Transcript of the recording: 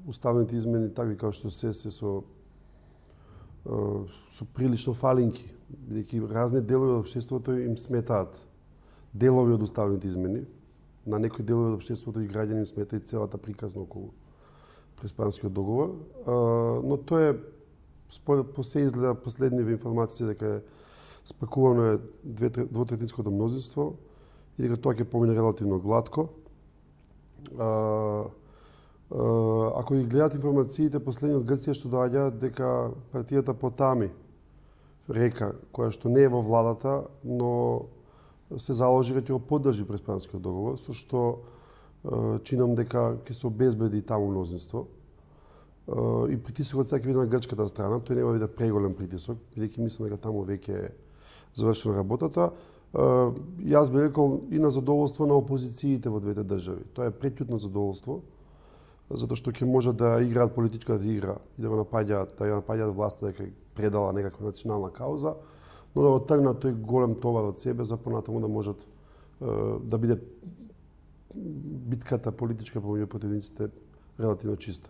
уставните измени, такви како што се со прилично фалинки, бидејќи разни делови од општеството им сметаат делови од уставните измени, на некои делови од општеството и граѓани им смета и целата приказна околу Преспанскиот договор, но тоа е по се изгледа последниве информации дека е спакувано е двотретинското мнозинство и дека тоа ќе помине релативно глатко. Ако ги гледат информациите последни од Грција што доаѓаат дека партијата Потами Река, која што не е во владата, но се заложи дека ќе го поддржи Преспанскиот договор, со што чинам дека ќе се обезбеди таму мнозинство. И притисокот сега ќе биде на грчката страна, тој нема да биде преголем притисок, бидејќи мислам дека таму веќе е завршена работата. Јас би рекол и на задоволство на опозициите во двете држави. Тоа е преќутно задоволство, затоа што ќе можат да играат политичката игра и да го напаѓаат власта дека предала некаква национална кауза, но да отргнат тој голем товар од себе за понатаму да можат да биде битката политичка помеѓу противниците релативно чиста.